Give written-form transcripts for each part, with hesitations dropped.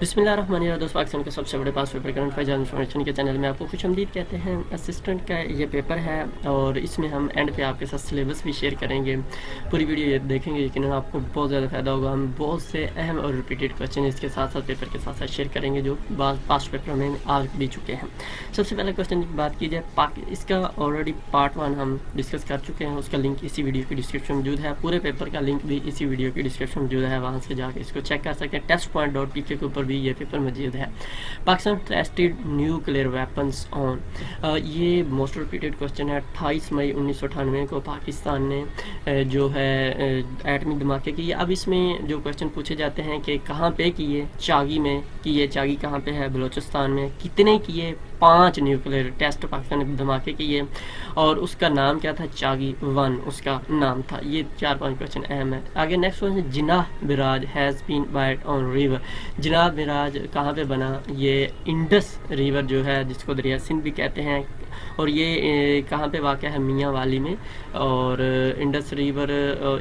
बिस्मिल्लाहिर्रहमानिर्रहीम। दोस्तों, पाकिस्तान के सबसे बड़े पास पेपर करंट फैजान इन्फॉर्मेशन के चैनल में आपको खुशआमदीद कहते हैं। असिस्टेंट का ये पेपर है और इसमें हम एंड पे आपके साथ सिलेबस भी शेयर करेंगे। पूरी वीडियो ये देखेंगे यकीनन आपको बहुत ज़्यादा फ़ायदा होगा। हम बहुत से अहम और रिपीटेड क्वेश्चन इसके साथ साथ पेपर के साथ साथ शेयर करेंगे जो पास्ट पेपर में आ भी चुके हैं। सबसे पहले क्वेश्चन की बात की जाए, इसका ऑलरेडी पार्ट 1 हम डिस्कस कर चुके हैं। उसका लिंक इसी वीडियो की डिस्क्रिप्शन में मौजूद है। पूरे पेपर का लिंक भी इसी वीडियो की डिस्क्रिप्शन में मौजूद है, वहाँ से जाकर इसको चेक कर सकते हैं। testpoint.pk के ऊपर भी ये पेपर मौजूद है। Pakistan tested nuclear weapons on, ये मोस्ट रिपीटेड क्वेश्चन है। 28 मई 1998 को पाकिस्तान ने जो है एटमी धमाके किए। अब इसमें जो क्वेश्चन पूछे जाते हैं कि कहाँ पे किए, चागी में किए। चागी कहाँ पे है? बलूचिस्तान में। कितने किए? 5 न्यूक्लियर टेस्ट पाकिस्तान ने धमाके किए और उसका नाम क्या था? चागी 1 उसका नाम था। ये 4-5 क्वेश्चन अहम है। आगे नेक्स्ट क्वेश्चन, जिनाह मिराज has been built on river. Jinnah मिराज कहाँ पे बना? ये इंडस रिवर जो है, जिसको दरिया सिंध भी कहते हैं, और ये कहाँ पे वाक़ है? मियाँ वाली में। और इंडस रिवर,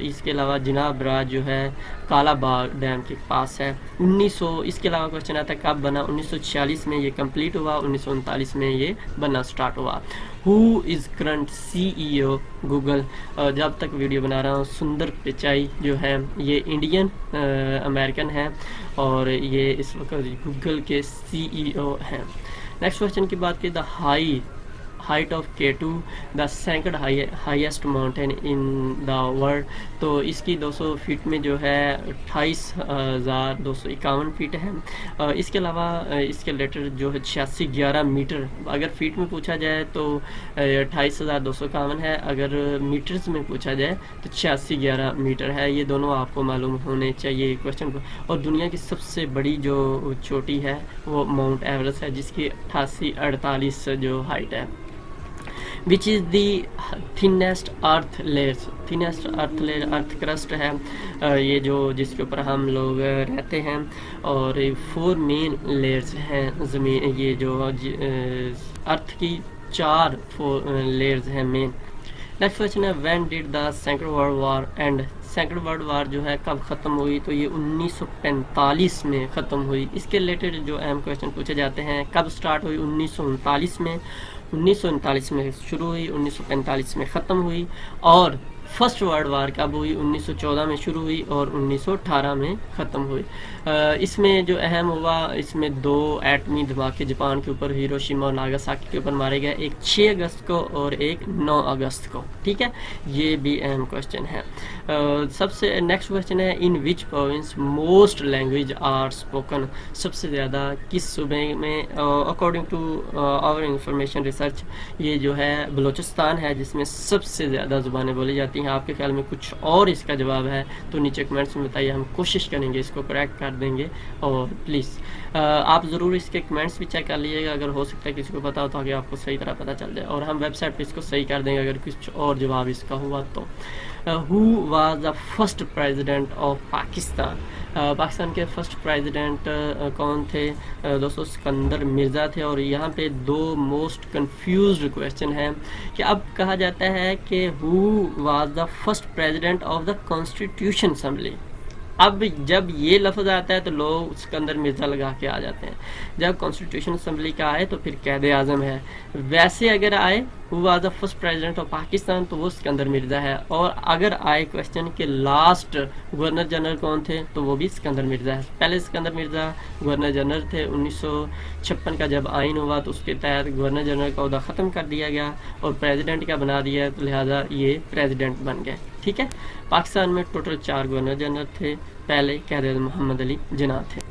इसके अलावा जिनाह मिराज जो है काला बाग डैम के पास है। 1900, इसके अलावा क्वेश्चन आता है कब बना? 1946 में ये कंप्लीट हुआ, 1939 में ये बनना स्टार्ट हुआ। Who is current CEO Google? जब तक वीडियो बना रहा हूँ, सुंदर पिचाई जो है ये इंडियन अमेरिकन है और ये इस वक्त गूगल के CEO हैं। नेक्स्ट क्वेश्चन की बात की, the height of K2 the second highest mountain in the world. तो इसकी 200 फीट में जो है 28,251 फीट है। इसके अलावा इसके लेटर जो है 8611 मीटर। अगर फीट में पूछा जाए तो 28,251 है, अगर मीटर्स में पूछा जाए तो 8611 मीटर है। ये दोनों आपको मालूम होने चाहिए क्वेश्चन को। और दुनिया की सबसे बड़ी जो चोटी है वो माउंट एवरेस्ट है, जिसकी 8848 जो हाइट है। Which is the thinnest earth layers? Thinnest earth layer earth crust है, ये जो जिसके ऊपर हम लोग रहते हैं। और 4 मेन लेयर्स हैं ज़मीन, ये जो अर्थ की 4 लेयर्स हैं मेन। नेक्स्ट क्वेश्चन है, when did the second world war and? Second world war जो है कब ख़त्म हुई? तो ये 1945 में ख़त्म हुई। इसके रिलेटेड जो अहम क्वेश्चन पूछे जाते हैं, कब स्टार्ट हुई? 1939 में। 1939 में शुरू हुई, 1945 में ख़त्म हुई। और फर्स्ट वर्ल्ड वार कब हुई? 1914 में शुरू हुई और 1918 में ख़त्म हुई। इसमें जो अहम हुआ, इसमें 2 एटमी धमाके जापान के ऊपर, हिरोशिमा और नागासाकी के ऊपर मारे गए, एक 6 अगस्त को और एक 9 अगस्त को। ठीक है, ये भी अहम क्वेश्चन है। सबसे नेक्स्ट क्वेश्चन है, in which province most language are spoken? सबसे ज़्यादा किस सूबे में? According to our information research, ये जो है बलूचिस्तान है, जिसमें सबसे ज़्यादा ज़ुबानें बोली जाती हैं। आपके ख्याल में कुछ और इसका जवाब है तो नीचे कमेंट्स में बताइए, हम कोशिश करेंगे इसको करेक्ट कर देंगे। और प्लीज़ आप ज़रूर इसके कमेंट्स भी चेक कर लीजिएगा, अगर हो सकता है किसी को पता हो तो आगे आपको सही तरह पता चल जाए, और हम वेबसाइट पे इसको सही कर देंगे अगर कुछ और जवाब इसका हुआ तो। Who was the first president of Pakistan? Pakistan के फर्स्ट प्रेसिडेंट कौन थे? दोस्तों, सिकंदर मिर्ज़ा थे। और यहाँ पे 2 मोस्ट कंफ्यूज्ड क्वेश्चन हैं कि अब कहा जाता है कि who was the first president of the constitution assembly. अब जब ये लफ्ज़ आता है तो लोग सिकंदर मिर्ज़ा लगा के आ जाते हैं। जब कॉन्स्टिट्यूशन असेंबली का आए तो फिर कैद आज़म है। वैसे अगर आए who was the first president of Pakistan तो वो सिकंदर मिर्ज़ा है। और अगर आए क्वेश्चन के लास्ट गवर्नर जनरल कौन थे तो वो भी सिकंदर मिर्ज़ा है। पहले सिकंदर मिर्ज़ा गवर्नर जनरल थे। 1956 का जब आइन हुआ तो उसके तहत गवर्नर जनरल का उहदा ख़त्म कर दिया गया और प्रेसिडेंट का बना दिया, तो लिहाजा ये प्रेसिडेंट बन गए। ठीक है, पाकिस्तान में टोटल 4 गवर्नर जनरल थे। पहले क़ायद मोहम्मद अली जिन्ना थे।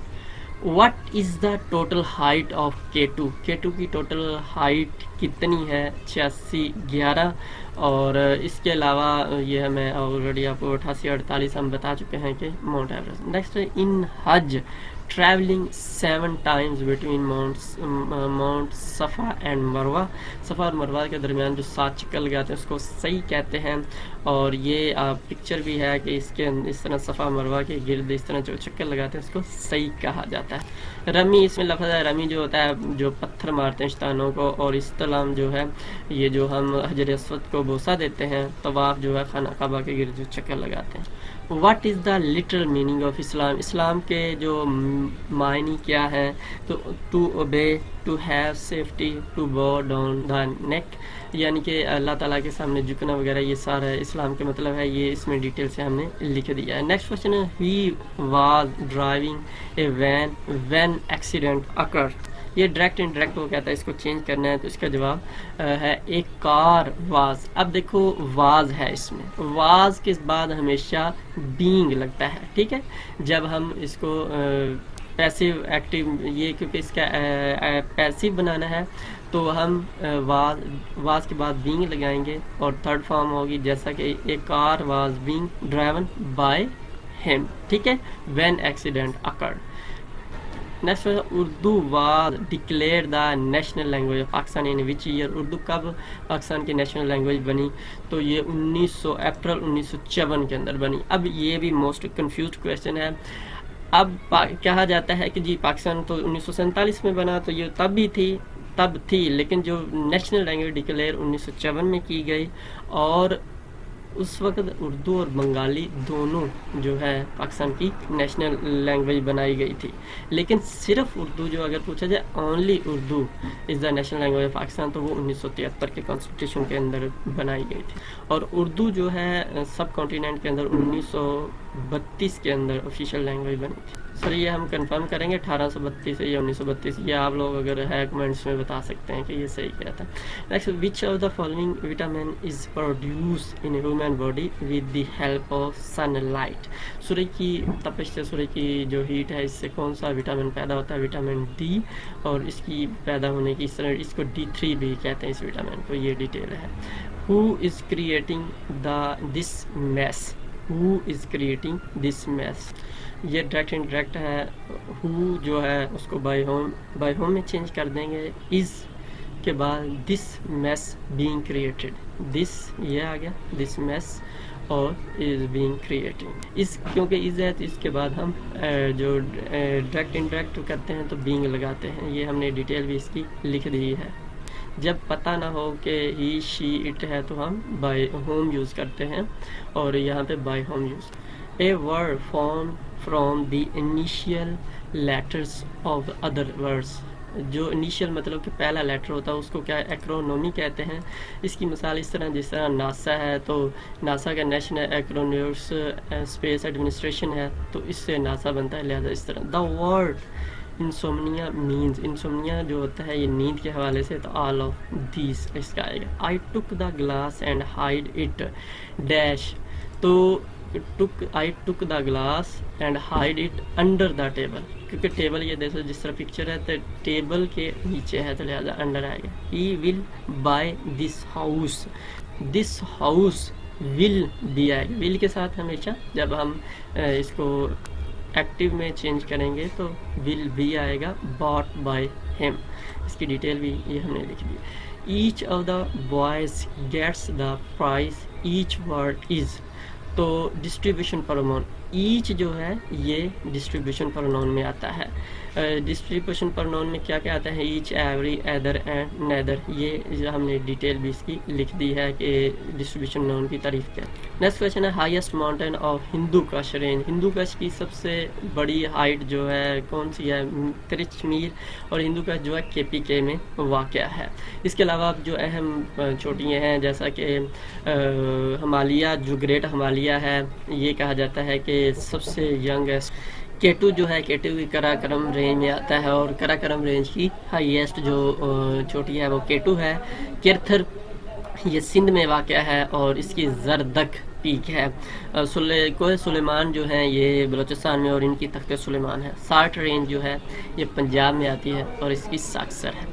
What is the total height of K2? K2 की टोटल हाइट कितनी है? 8611। और इसके अलावा ये मैं ऑलरेडी आपको 8848 हम बता चुके हैं कि माउंट एवरेस्ट। नेक्स्ट है, इन हज ट्रैवलिंग 7 टाइम्स बिटवीन माउंट सफ़ा एंड मरवा। सफ़ा और मरवा के दरमियान जो 7 चक्कर लगाते हैं उसको सही कहते हैं। और ये पिक्चर भी है कि इसके इस तरह सफ़ा मरवा के गिर्द इस तरह जो चक्कर लगाते हैं उसको सही कहा जाता है। रमी, इसमें लफ्ज़ है रमी, जो होता है जो पत्थर मारते हैं शैतानों को। और इस्तलाम जो है ये जो हम हजर अस्वद को बोसा देते हैं, तवाफ जो है खाना काबा के गिर्द जो चक्कर लगाते हैं what is the literal meaning of Islam, इस्लाम के जो मायने क्या है, तो to obey, to have safety, to bow down the neck, यानी कि अल्लाह ताला के सामने झुकना वगैरह, ये सारा इस्लाम के मतलब है, ये इसमें डिटेल से हमने लिख दिया है। नेक्स्ट क्वेश्चन है, he was driving a van when accident occur, ये डायरेक्ट इनडायरेक्ट वो कहता है, इसको चेंज करना है, तो इसका जवाब है एक कार वाज। अब देखो वाज है, इसमें वाज के बाद हमेशा बीइंग लगता है, ठीक है। जब हम इसको पैसिव एक्टिव, ये क्योंकि इसका पैसिव बनाना है तो हम वाज के बाद बीइंग लगाएंगे और थर्ड फॉर्म होगी जैसा कि a car was being driven by him, ठीक है, when accident occurred. Next Urdu was declared the national language of Pakistan in which year, Urdu कब पाकिस्तान की नेशनल लैंग्वेज बनी, तो ये 1900 अप्रैल 1954 के अंदर बनी। अब ये भी मोस्ट कंफ्यूज क्वेश्चन है। अब कहा जाता है कि जी पाकिस्तान तो 1947 में बना, तो ये तब थी, लेकिन जो नेशनल लैंग्वेज डिक्लेयर 1954 में की गई, और उस वक्त उर्दू और बंगाली दोनों जो है पाकिस्तान की नेशनल लैंग्वेज बनाई गई थी। लेकिन सिर्फ उर्दू जो अगर पूछा जाए, only Urdu is the national language of Pakistan, तो वो 1973 के कॉन्स्टिट्यूशन के अंदर बनाई गई थी। और उर्दू जो है सब कॉन्टिनेंट के अंदर 1932 के अंदर ऑफिशियल लैंग्वेज बनी थी। सर ये हम कंफर्म करेंगे 1832 या 1932, ये आप लोग अगर है कमेंट्स में बता सकते हैं कि ये सही क्या था। Next, which of the following vitamin is produce in human body with the help of sunlight, सूर्य की तपिश से, सूर्य की जो हीट है, इससे कौन सा विटामिन पैदा होता है, विटामिन डी, और इसकी पैदा होने की इसको D3 भी कहते हैं इस विटामिन को, ये डिटेल है। Who is creating this mess, who is creating this mess, ये डायरेक्ट इनडायरेक्ट है। हु जो है उसको बाय होम में चेंज कर देंगे, इज़ के बाद this mess being created, this ये आ गया, दिस मैस, और इज़ बीइंग क्रिएटेड, इस क्योंकि इज़ है तो इसके बाद हम जो डायरेक्ट इनडायरेक्ट करते हैं तो बीइंग लगाते हैं, ये हमने डिटेल भी इसकी लिख दी है। जब पता ना हो कि ही शी इट है तो हम बाय होम यूज़ करते हैं, और यहाँ पे by whom use. A word form from the initial letters of other words, जो इनिशियल मतलब कि पहला लेटर होता है उसको क्या एक्रोनोमी कहते हैं। इसकी मिसाल इस तरह, जिस तरह नासा है तो नासा का नेशनल एक्रोनॉमिक्स स्पेस एडमिनिस्ट्रेशन है, तो इससे नासा बनता है, लिहाजा इस तरह। The word insomnia means, insomnia जो होता है ये नींद के हवाले से, तो ऑल ऑफ दीज इसका आएगा। I took the glass and hide it dash, तो I took the glass and hide it under the table, क्योंकि टेबल ये देखो जिस तरह पिक्चर है तो टेबल के नीचे है, तो लिहाजा अंडर आएगा। He will by this house will be आएगा, विल के साथ हमेशा जब हम इसको एक्टिव में चेंज करेंगे तो विल बी आएगा, बॉट बाय हिम, इसकी डिटेल भी ये हमने लिख दी। Each of the boys gets the prize, each word is, तो डिस्ट्रीब्यूशन प्रोनाउन, ईच जो है ये डिस्ट्रीब्यूशन प्रोनाउन में आता है। डिस्ट्रीब्यूशन प्रोनाउन में क्या क्या आता है, each, every, either and neither, ये हमने डिटेल भी इसकी लिख दी है कि डिस्ट्रीब्यूशन प्रोनाउन की तारीफ क्या है। नेक्स्ट क्वेश्चन है, हाईएस्ट माउंटेन ऑफ हिंदू कश रेंज, हिंदू कश की सबसे बड़ी हाइट जो है कौन सी है, तिरचमीर, और हिंदू कश जो है KPK में वाक़या है। इसके अलावा अब जो अहम चोटियाँ हैं जैसा कि हिमालय, जो ग्रेट हिमालय है, ये कहा जाता है कि सबसे यंगेस्ट। केटू जो है, केटू भी कराकरम रेंज में आता है, और कराकरम रेंज की हाईएस्ट जो चोटी है वो केटू है। किरथर ये सिंध में वाक़या है, और इसकी जरदक पीक है। कोह सुलेमान जो है ये बलूचिस्तान में, और इनकी तख्त सुलेमान है। साल्ट रेंज जो है ये पंजाब में आती है, और इसकी साक्सर है।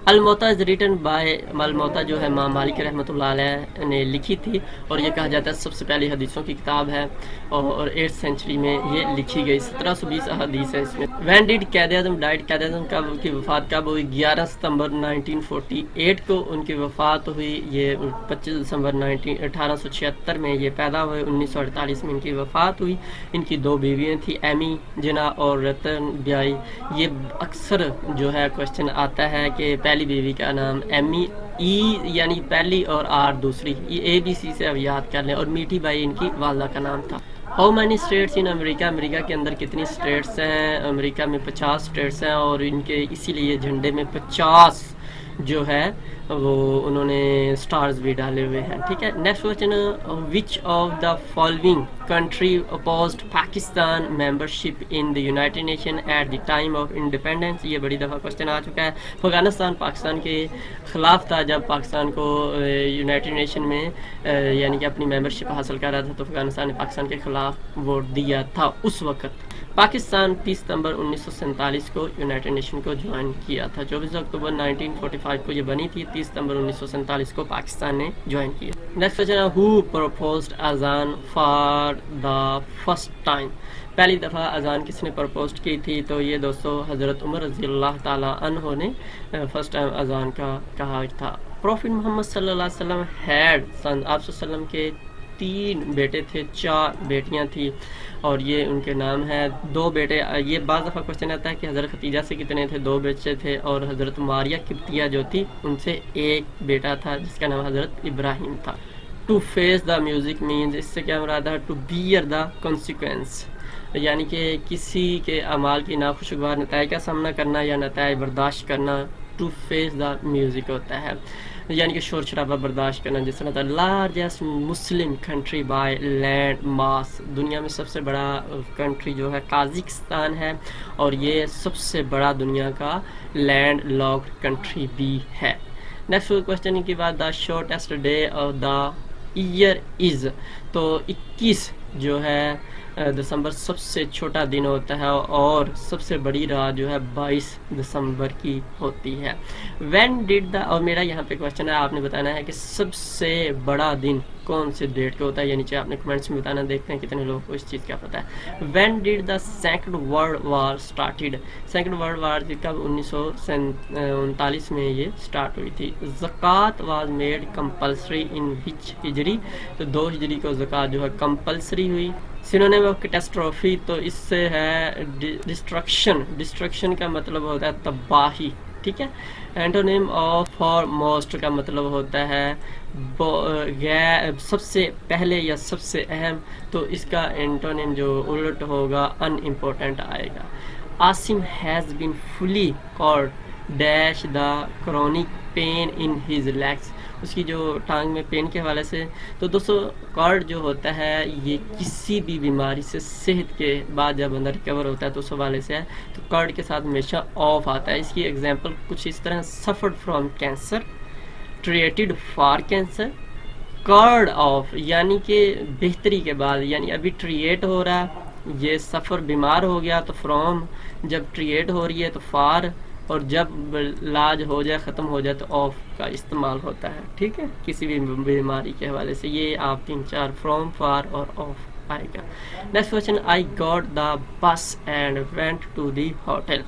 अलमोता इज़ रिटन बाय, अलमोता जो है माँ मालिक रहमतुल्लाह अलैह ने लिखी थी, और ये कहा जाता है सबसे पहली हदीसों की किताब है, और 8th सेंचुरी में ये लिखी गई। 1720 हदीस है इसमें। When did Quaid-e-Azam died, Quaid-e-Azam कब की वफ़ात कब हुई, 11 सितंबर 1948 को उनकी वफ़ात हुई। ये 25 दिसंबर 1876 में ये पैदा हुए, 1948 में इनकी वफ़ात हुई। इनकी 2 बीवियाँ थी, एमी जिना और रतन ब्याई। ये अक्सर जो है क्वेश्चन आता है कि पहली बीवी का नाम एमी, ई यानी पहली और आर दूसरी, ये ABC से अब याद कर लें, और मीठी बाई इनकी वालदा का नाम था। How many states in America, America के अंदर कितनी स्टेट्स हैं? अमेरिका में 50 स्टेट्स हैं और इनके इसीलिए झंडे में 50 जो है वो उन्होंने स्टार्स भी डाले हुए हैं। ठीक है, next question, which of the following country opposed Pakistan membership in the United nation at the time of independence? ये बड़ी दफ़ा क्वेश्चन आ चुका है। अफगानिस्तान पाकिस्तान के ख़िलाफ़ था जब पाकिस्तान को यूनाइटेड नेशन में यानी कि अपनी मेंबरशिप हासिल कर रहा था, तो अफगानिस्तान ने पाकिस्तान के ख़िलाफ़ वोट दिया था उस वक़्त। पाकिस्तान 30 सितंबर 1947 को यूनाइटेड नेशन को ज्वाइन किया था। 24 अक्टूबर 1945 को ये बनी थी, 30 सितंबर 1947 को पाकिस्तान ने ज्वाइन किया। नेक्स्ट क्वेश्चन है, हु प्रपोज्ड अजान फॉर द फर्स्ट टाइम? पहली दफ़ा अजान किसने प्रपोज की थी? तो ये दोस्तों हज़रत उमर रज़ी अल्लाह ताला अन्हो ने फर्स्ट टाइम अजान का कहा था। प्रॉफिट मोहम्मद सल्लल्लाहु अलैहि वसल्लम हैड सन, आप सल्लम के 3 बेटे थे, 4 बेटियां थी और ये उनके नाम है। 2 बेटे, ये बाज़ दफ़ा क्वेश्चन आता है कि हज़रत खतीजा से कितने थे? 2 बच्चे थे और हज़रत मारिया किप्तिया जो थी उनसे 1 बेटा था जिसका नाम हज़रत इब्राहिम था। To face the music means, इससे क्या मुराद है? टू बियर द कॉन्सिक्वेंस, यानी कि किसी के अमाल की नाखुशगवार नतायज का सामना करना या नतायज बर्दाश्त करना। टू फेस द म्यूज़िक होता है यानी कि शोर शराबा बर्दाश्त करना। जिस तरह largest Muslim country by land mass, दुनिया में सबसे बड़ा कंट्री जो है काज़िकिस्तान है और ये सबसे बड़ा दुनिया का लैंड लॉक्ड कंट्री भी है। नेक्स्ट क्वेश्चन के बाद, the shortest day of the year is, तो 21 जो है दिसंबर सबसे छोटा दिन होता है और सबसे बड़ी रात जो है 22 दिसंबर की होती है। व्हेन डिड द, और मेरा यहाँ पे क्वेश्चन है, आपने बताना है कि सबसे बड़ा दिन कौन से डेट को होता है, ये नीचे आपने कमेंट्स में बताना। देखते हैं कितने लोगों को इस चीज़ का पता है। When did the second world war started? Second world war कब? 1939 में ये स्टार्ट हुई थी। ज़कात वाज मेड कंपल्सरी इन विच हिजरी? तो 2 हिजरी को ज़कात जो है कंपल्सरी हुई। सिनोनिम ऑफ कैटास्ट्रोफी, तो इससे है डिस्ट्रक्शन, डिस्ट्रक्शन का मतलब होता है तबाही। ठीक है, एंटोनिम ऑफ फॉरमोस्ट का मतलब होता है सबसे पहले या सबसे अहम, तो इसका एंटोनिम जो उलट होगा अनइम्पोर्टेंट आएगा। Asim has been fully cured dash the chronic pain in his legs, उसकी जो टांग में पेन के हवाले से। तो दोस्तों कार्ड जो होता है ये किसी भी बीमारी से सेहत के बाद जब अंदर रिकवर होता है तो उस हवाले से है, तो कार्ड के साथ हमेशा ऑफ आता है। इसकी एग्जांपल कुछ इस तरह, suffered from cancer, treated for cancer, card of यानी कि बेहतरी के बाद, यानी अभी ट्रीट हो रहा है, ये सफ़र बीमार हो गया तो फ्रॉम, जब ट्रीट हो रही है तो फार, और जब इलाज हो जाए ख़त्म हो जाए तो ऑफ का इस्तेमाल होता है। ठीक है, किसी भी बीमारी के हवाले से ये आप 3-4 फ्रॉम, फार और ऑफ आएगा। Next question, I got the bus and went to the hotel,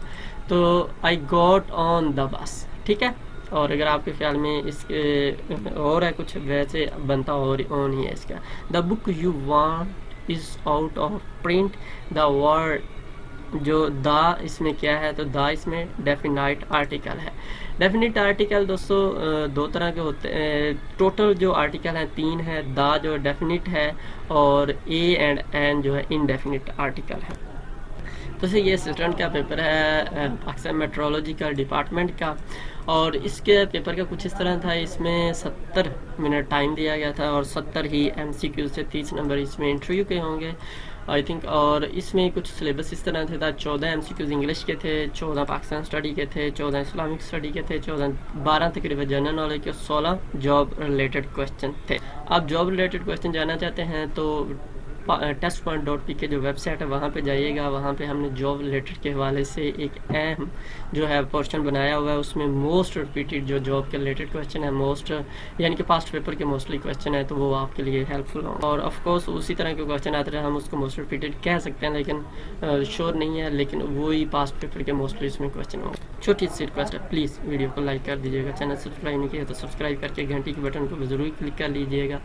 तो I got on the bus. ठीक है, और अगर आपके ख्याल में इसके और है कुछ, वैसे बनता और ऑन ही है इसका। The book you want is out of print, the word जो द इसमें क्या है, तो द इसमें डेफिनाइट आर्टिकल है। डेफिनेट आर्टिकल दोस्तों 2 तरह के होते हैं, टोटल जो आर्टिकल हैं 3 है, द जो डेफिनेट है और ए एंड एन जो है इनडेफिनेट आर्टिकल है। तो ये असिस्टेंट का पेपर है पाकिस्तान मेट्रोलॉजिकल डिपार्टमेंट का, और इसके पेपर का कुछ इस तरह था, इसमें 70 मिनट टाइम दिया गया था और 70 ही MCQ से 30 नंबर इसमें इंटरव्यू के होंगे आई थिंक। और इसमें कुछ सिलेबस इस तरह था, 14 MCQs इंग्लिश के थे, 14 पाकिस्तान स्टडी के थे, 14 इस्लामिक स्टडी के थे, 12 तकरीबन जनरल नॉलेज के, 16 जॉब रिलेटेड क्वेश्चन थे। आप जॉब रिलेटेड क्वेश्चन जानना चाहते हैं तो testpoint.pk जो वेबसाइट है वहाँ पे जाइएगा, वहाँ पे हमने जॉब रिलेटेड के हवाले से एक अहम जो है पोर्शन बनाया हुआ है, उसमें मोस्ट रिपीटेड जो जॉब के रिलेटेड क्वेश्चन है, मोस्ट यानी कि पास्ट पेपर के मोस्टली क्वेश्चन है, तो वो आपके लिए हेल्पफुल हो। और ऑफ कोर्स उसी तरह के क्वेश्चन आते हैं, हम उसको मोस्ट रिपीटेड कह सकते हैं, लेकिन श्योर नहीं है, लेकिन वही पास्ट पेपर के मोस्टली इसमें क्वेश्चन होंगे। छोटी सी रिक्वेस्ट है, प्लीज़ वीडियो को लाइक कर दीजिएगा, चैनल सब्सक्राइब नहीं किया तो सब्सक्राइब करके घंटी के बटन को ज़रूर क्लिक कर लीजिएगा।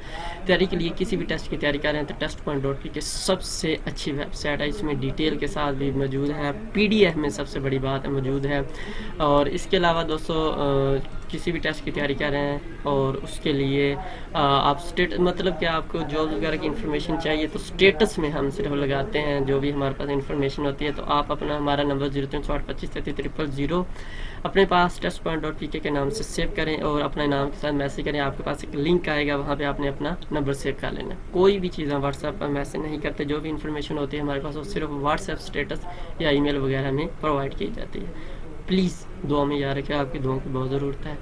तैयारी के लिए किसी भी टेस्ट की तैयारी कर रहे हैं तो टेस्ट.pk सबसे अच्छी वेबसाइट है, इसमें डिटेल के साथ भी मौजूद है, PDF में सबसे बड़ी बात है मौजूद है। और इसके अलावा दोस्तों किसी भी टेस्ट की तैयारी कर रहे हैं और उसके लिए आप मतलब कि आपको जॉब वगैरह की इन्फॉर्मेशन चाहिए तो स्टेटस में हम सिर्फ लगाते हैं जो भी हमारे पास इन्फॉर्मेशन होती है। तो आप अपना हमारा नंबर 0308253300 अपने पास test.pk के नाम से सेव करें और अपने नाम के साथ मैसेज करें। आपके पास एक लिंक आएगा, वहाँ पे आपने अपना नंबर सेव कर लेना। कोई भी चीज़ हम व्हाट्सएप पर मैसेज नहीं करते, जो भी इन्फॉर्मेशन होती है हमारे पास वो सिर्फ व्हाट्सएप स्टेटस या ईमेल वगैरह में प्रोवाइड की जाती है। प्लीज़ दुआ में याद रखें, आपकी दुआ की बहुत ज़रूरत है।